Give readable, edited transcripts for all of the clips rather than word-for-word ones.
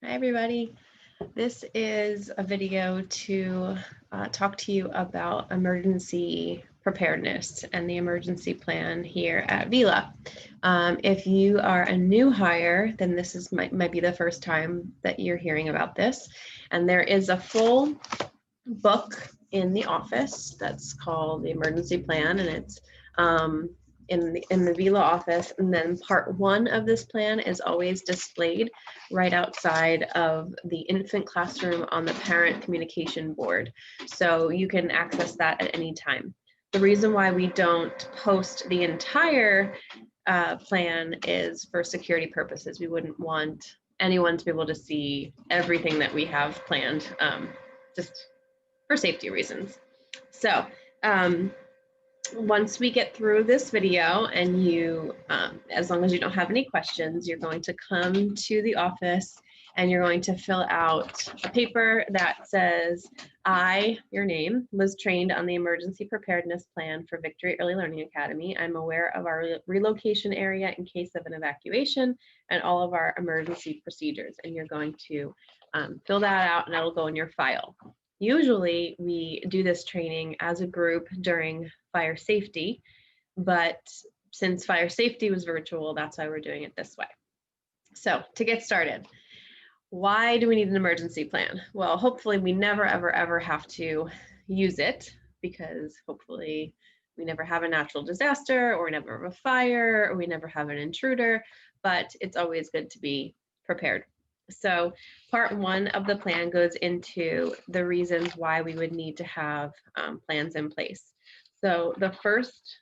Hi, everybody. This is a video to talk to you about emergency preparedness and the emergency plan here at VELA. If you are a new hire, then this is might be the first time that you're hearing about this. And there is a full book in the office that's called the emergency plan, and it's in the VELA office. And then part one of this plan is always displayed right outside of the infant classroom on the parent communication board. So you can access that at any time. The reason why we don't post the entire plan is for security purposes. We wouldn't want anyone to be able to see everything that we have planned, just for safety reasons. So once we get through this video and you, as long as you don't have any questions, you're going to come to the office and you're going to fill out a paper that says, I, your name, was trained on the emergency preparedness plan for Victory Early Learning Academy. I'm aware of our relocation area in case of an evacuation and all of our emergency procedures. And you're going to fill that out and it'll go in your file. Usually we do this training as a group during fire safety, but since fire safety was virtual, that's why we're doing it this way. So to get started, why do we need an emergency plan? Well, hopefully we never, ever have to use it, because hopefully we never have a natural disaster, or we never have a fire, or we never have an intruder, but it's always good to be prepared. So part one of the plan goes into the reasons why we would need to have plans in place. So the first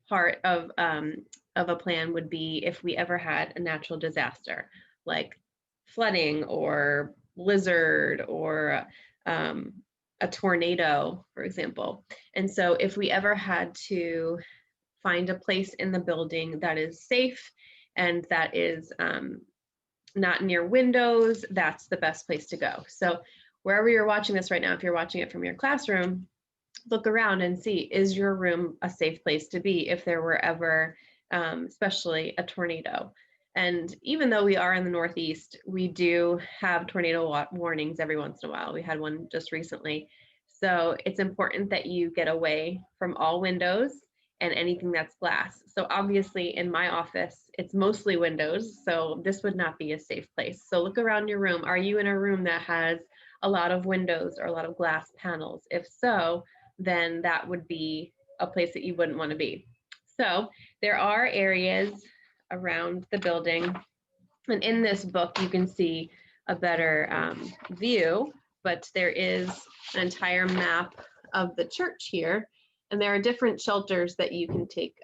part of a plan would be if we ever had a natural disaster, like flooding or blizzard or a tornado, for example. And so if we ever had to find a place in the building that is safe and that is not near windows, that's the best place to go. So wherever you're watching this right now, if you're watching it from your classroom, look around and see, is your room a safe place to be if there were ever, especially a tornado? And even though we are in the Northeast, we do have tornado warnings every once in a while. We had one just recently. So it's important that you get away from all windows and anything that's glass. So obviously in my office, it's mostly windows, so this would not be a safe place. So look around your room. Are you in a room that has a lot of windows or a lot of glass panels? If so, then that would be a place that you wouldn't want to be. So there are areas around the building, and in this book you can see a better view, but there is an entire map of the church here, and there are different shelters that you can take,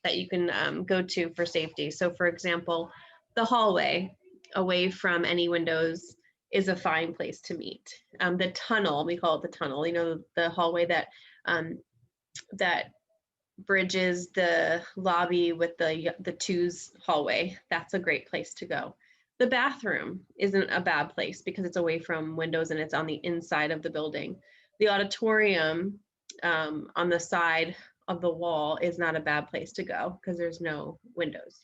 that you can go to for safety. So for example, the hallway away from any windows is a fine place to meet. The tunnel, we call it the tunnel, you know, the hallway that that bridges the lobby with the twos hallway, that's a great place to go. The bathroom isn't a bad place because it's away from windows and it's on the inside of the building. The auditorium on the side of the wall is not a bad place to go because there's no windows.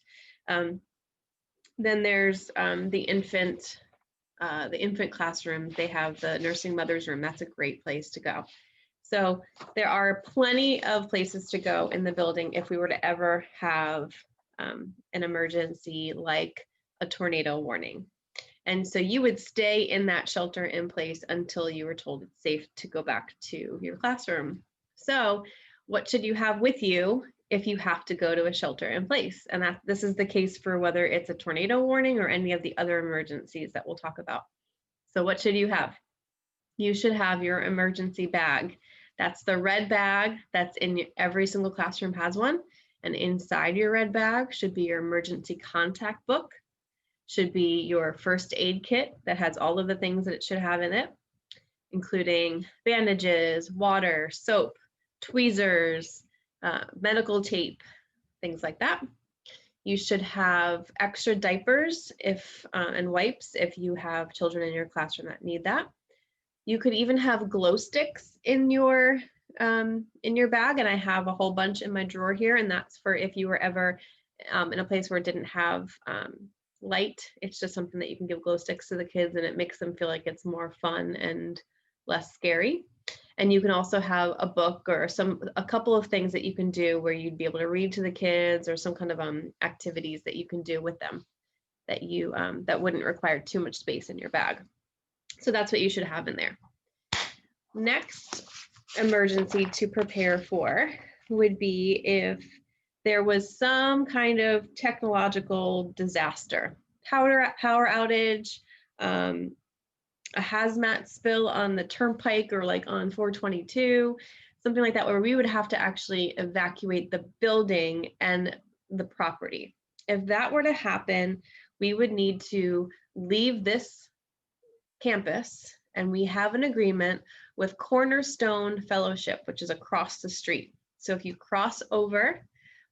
Then there's the infant classroom. They have the nursing mother's room. That's a great place to go. So there are plenty of places to go in the building if we were to ever have an emergency like a tornado warning. And so you would stay in that shelter in place until you were told it's safe to go back to your classroom. So what should you have with you if you have to go to a shelter in place? And this is the case for whether it's a tornado warning or any of the other emergencies that we'll talk about. So what should you have? You should have your emergency bag. That's the red bag that's in every single classroom has one. And inside your red bag should be your emergency contact book, should be your first aid kit that has all of the things that it should have in it, including bandages, water, soap, tweezers, medical tape, things like that. You should have extra diapers and wipes if you have children in your classroom that need that. You could even have glow sticks in your bag, and I have a whole bunch in my drawer here, and that's for if you were ever in a place where it didn't have light. It's just something that you can give glow sticks to the kids, and it makes them feel like it's more fun and less scary. And you can also have a book or a couple of things that you can do where you'd be able to read to the kids, or some kind of activities that you can do with them that you that wouldn't require too much space in your bag. So that's what you should have in there. Next emergency to prepare for would be if there was some kind of technological disaster, power outage, a hazmat spill on the turnpike or like on 422, something like that, where we would have to actually evacuate the building and the property. If that were to happen, we would need to leave this campus, and we have an agreement with Cornerstone Fellowship, which is across the street. So if you cross over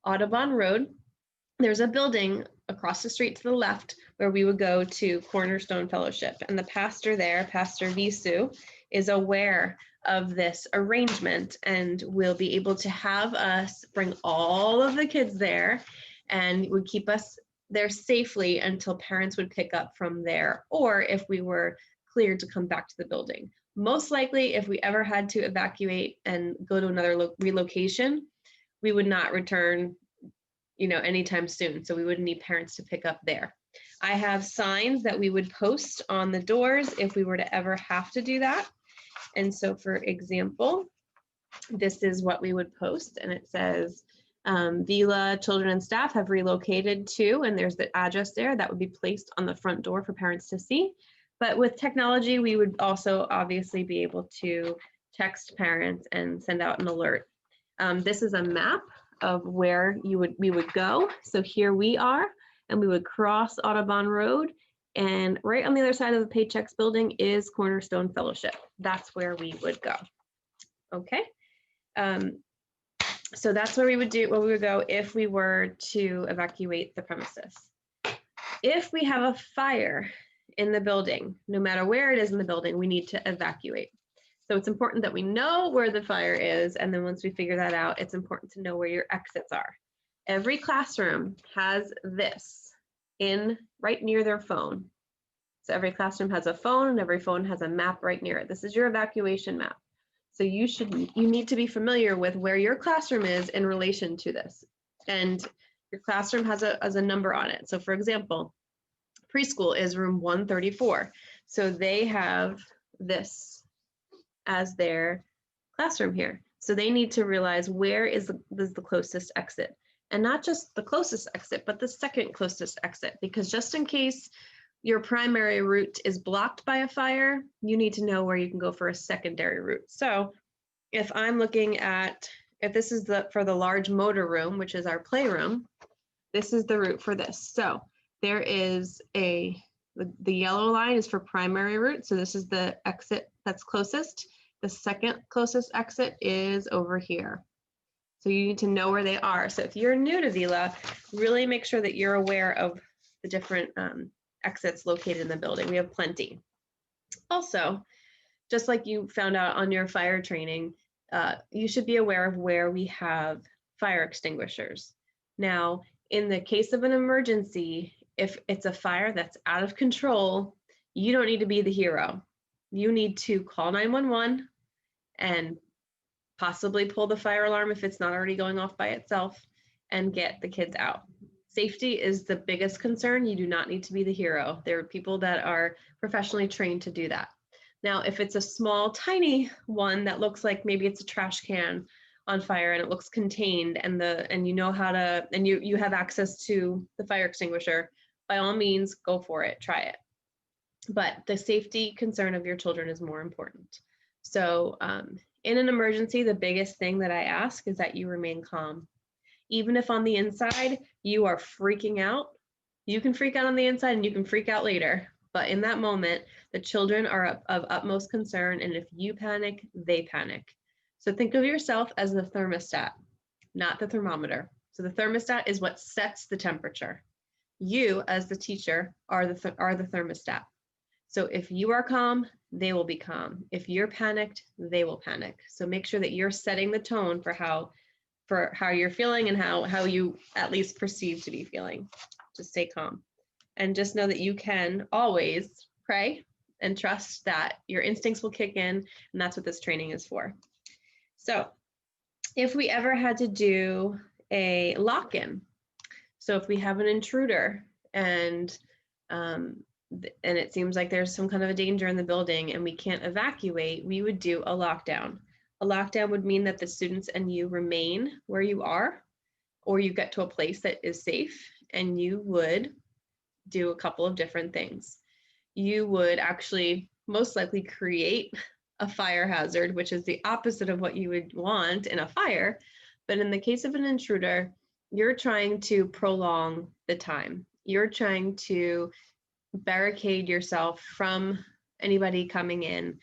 Audubon Road, there's a building across the street to the left where we would go to Cornerstone Fellowship. And the pastor there, Pastor Visu, is aware of this arrangement and will be able to have us bring all of the kids there, and would keep us there safely until parents would pick up from there, or if we were cleared to come back to the building. Most likely, if we ever had to evacuate and go to another relocation, we would not return, anytime soon. So we would need parents to pick up there. I have signs that we would post on the doors if we were to ever have to do that. And so, for example, this is what we would post, and it says, VELA children and staff have relocated to, and there's the address there that would be placed on the front door for parents to see. But with technology, we would also obviously be able to text parents and send out an alert. This is a map of where we would go. So here we are, and we would cross Audubon Road, and right on the other side of the Paychecks building is Cornerstone Fellowship. That's where we would go. Okay. So that's where we would go if we were to evacuate the premises. If we have a fire in the building, no matter where it is in the building, we need to evacuate. So it's important that we know where the fire is, and then once we figure that out, it's important to know where your exits are. Every classroom has this right near their phone. So every classroom has a phone, and every phone has a map right near it. This is your evacuation map. So you need to be familiar with where your classroom is in relation to this. And your classroom has a number on it. So for example, preschool is room 134. So they have this as their classroom here. So they need to realize where is the closest exit, and not just the closest exit, but the second closest exit, because just in case your primary route is blocked by a fire, you need to know where you can go for a secondary route. So if I'm looking at, if this is for the large motor room, which is our playroom, this is the route for this. So there is the yellow line is for primary route. So this is the exit that's closest. The second closest exit is over here. So you need to know where they are. So if you're new to VELA, really make sure that you're aware of the different exits located in the building. We have plenty. Also, just like you found out on your fire training, you should be aware of where we have fire extinguishers. Now, in the case of an emergency, if it's a fire that's out of control, you don't need to be the hero. You need to call 911 and possibly pull the fire alarm if it's not already going off by itself, and get the kids out. Safety is the biggest concern. You do not need to be the hero. There are people that are professionally trained to do that. Now, if it's a small, tiny one that looks like maybe it's a trash can on fire and it looks contained, and you know how to, and you have access to the fire extinguisher, by all means, go for it, try it. But the safety concern of your children is more important. So in an emergency, the biggest thing that I ask is that you remain calm. Even if on the inside you are freaking out, you can freak out on the inside and you can freak out later. But in that moment, the children are of utmost concern, and if you panic, they panic. So think of yourself as the thermostat, not the thermometer. So the thermostat is what sets the temperature. You, as the teacher, are the thermostat. So if you are calm, they will be calm. If you're panicked, they will panic. So make sure that you're setting the tone for how you're feeling and how you at least perceive to be feeling. Just stay calm. And just know that you can always pray and trust that your instincts will kick in, and that's what this training is for. So if we ever had to do a lock-in, so if we have an intruder and it seems like there's some kind of a danger in the building and we can't evacuate, we would do a lockdown. A lockdown would mean that the students and you remain where you are, or you get to a place that is safe, and you would do a couple of different things. You would actually most likely create a fire hazard, which is the opposite of what you would want in a fire. But in the case of an intruder, you're trying to prolong the time. You're trying to barricade yourself from anybody coming in,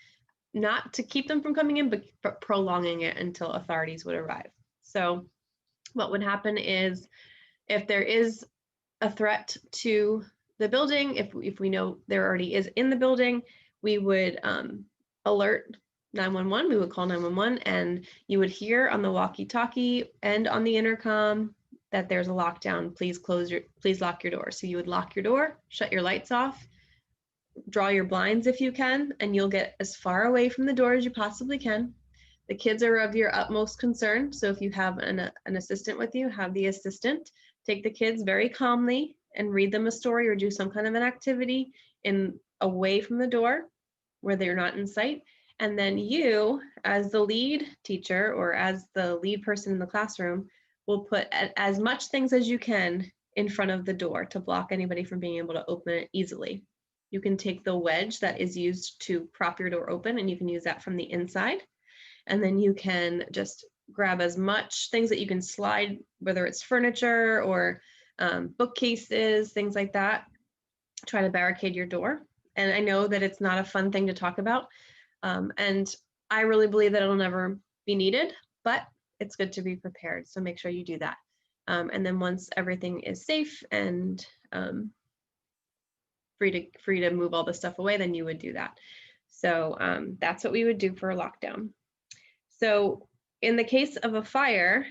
not to keep them from coming in, but prolonging it until authorities would arrive. So what would happen is, if there is a threat to the building, if we know there already is in the building, we would alert 911. We would call 911, and you would hear on the walkie-talkie and on the intercom that there's a lockdown. Please lock your door. So you would lock your door, shut your lights off, draw your blinds if you can, and you'll get as far away from the door as you possibly can. The kids are of your utmost concern. So if you have an assistant with you, have the assistant take the kids very calmly and read them a story or do some kind of an activity away from the door where they're not in sight. And then you, as the lead teacher or as the lead person in the classroom, will put as much things as you can in front of the door to block anybody from being able to open it easily. You can take the wedge that is used to prop your door open, and you can use that from the inside. And then you can just grab as much things that you can slide, whether it's furniture or bookcases, things like that. Try to barricade your door. And I know that it's not a fun thing to talk about. And I really believe that it'll never be needed, but it's good to be prepared. So make sure you do that. And then once everything is safe and free to move all the stuff away, then you would do that. So that's what we would do for a lockdown. So in the case of a fire,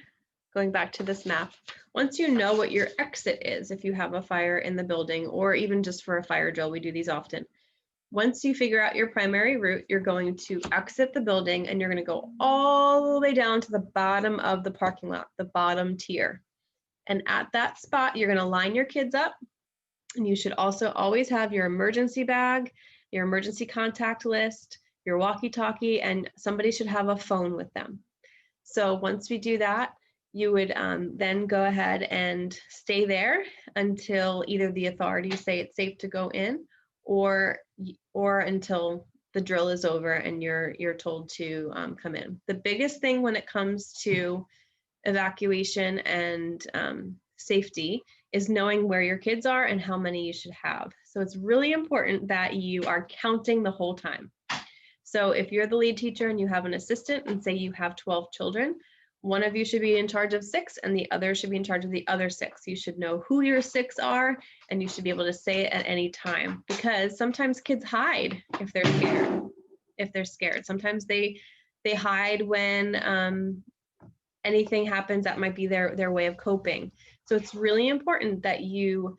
going back to this map, once you know what your exit is, if you have a fire in the building, or even just for a fire drill, we do these often. Once you figure out your primary route, you're going to exit the building, and you're going to go all the way down to the bottom of the parking lot, the bottom tier. And at that spot, you're going to line your kids up. And you should also always have your emergency bag, your emergency contact list, your walkie-talkie, and somebody should have a phone with them. So once we do that, you would then go ahead and stay there until either the authorities say it's safe to go in, or until the drill is over and you're told to come in. The biggest thing when it comes to evacuation and safety is knowing where your kids are and how many you should have. So it's really important that you are counting the whole time. So if you're the lead teacher and you have an assistant, and say you have 12 children, one of you should be in charge of 6 and the other should be in charge of the other 6. You should know who your 6 are, and you should be able to say it at any time, because sometimes kids hide if they're scared. Sometimes they hide when anything happens that might be their way of coping. So it's really important that you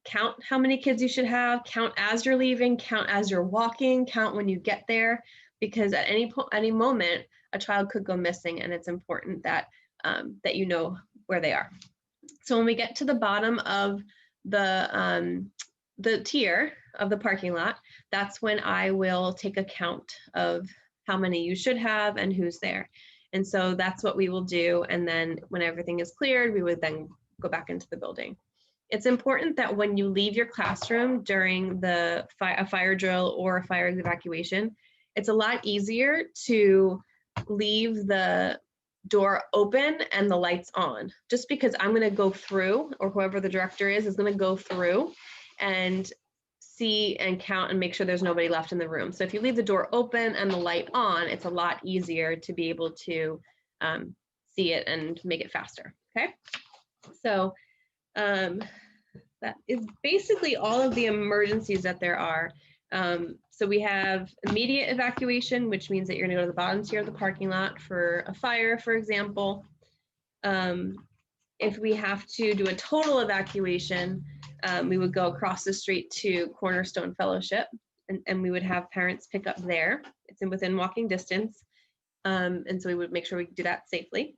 count how many kids you should have, count as you're leaving, count as you're walking, count when you get there, because at any moment a child could go missing, and it's important that that you know where they are. So when we get to the bottom of the tier of the parking lot, that's when I will take a count of how many you should have and who's there. And so that's what we will do. And then when everything is cleared, we would then go back into the building. It's important that when you leave your classroom during a fire drill or a fire evacuation, it's a lot easier to leave the door open and the lights on, just because I'm going to go through, or whoever the director is going to go through and see and count and make sure there's nobody left in the room. So if you leave the door open and the light on, it's a lot easier to be able to see it and make it faster. Okay, so that is basically all of the emergencies that there are. So we have immediate evacuation, which means that you're going to go to the bottom tier of the parking lot for a fire, for example. If we have to do a total evacuation, we would go across the street to Cornerstone Fellowship, and we would have parents pick up there. It's within walking distance. And so we would make sure we do that safely.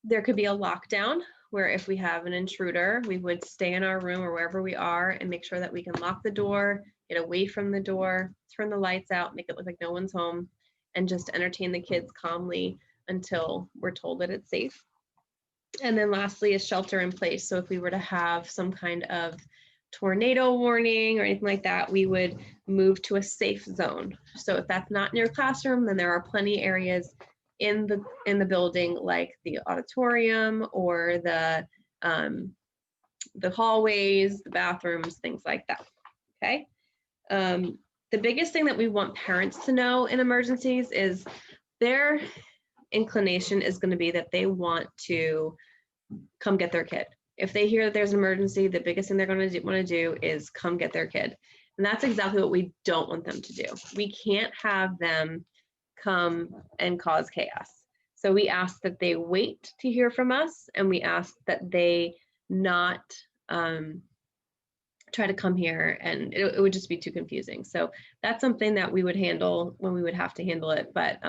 There could be a lockdown where if we have an intruder, we would stay in our room or wherever we are and make sure that we can lock the door, get away from the door, turn the lights out, make it look like no one's home, and just entertain the kids calmly until we're told that it's safe. And then lastly is shelter in place. So if we were to have some kind of tornado warning or anything like that, we would move to a safe zone. So if that's not in your classroom, then there are plenty areas in the building, like the auditorium or the hallways, the bathrooms, things like that. Okay. The biggest thing that we want parents to know in emergencies is their inclination is going to be that they want to come get their kid. If they hear that there's an emergency, the biggest thing they're going to want to do is come get their kid. And that's exactly what we don't want them to do. We can't have them come and cause chaos. So we ask that they wait to hear from us, and we ask that they not try to come here, and it would just be too confusing. So that's something that we would handle when we would have to handle it, but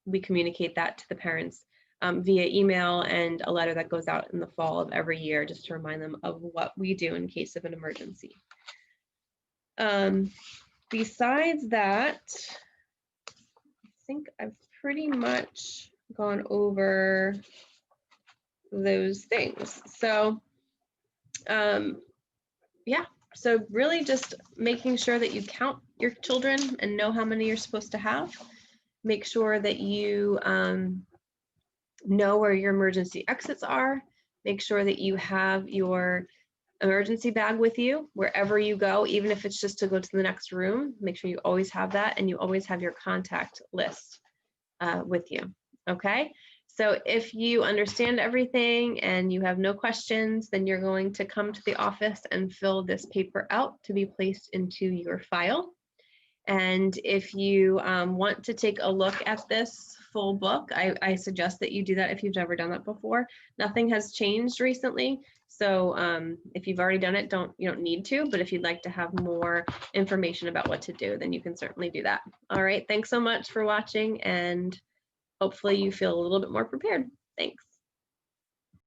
we communicate that to the parents via email and a letter that goes out in the fall of every year, just to remind them of what we do in case of an emergency. Besides that, I think I've pretty much gone over those things. So yeah, so really just making sure that you count your children and know how many you're supposed to have. Make sure that you know where your emergency exits are. Make sure that you have your emergency bag with you wherever you go, even if it's just to go to the next room. Make sure you always have that, and you always have your contact list with you. Okay, so if you understand everything and you have no questions, then you're going to come to the office and fill this paper out to be placed into your file. And if you want to take a look at this full book, I suggest that you do that if you've never done that before. Nothing has changed recently, so if you've already done it, you don't need to, but if you'd like to have more information about what to do, then you can certainly do that. All right, thanks so much for watching, and hopefully you feel a little bit more prepared. Thanks.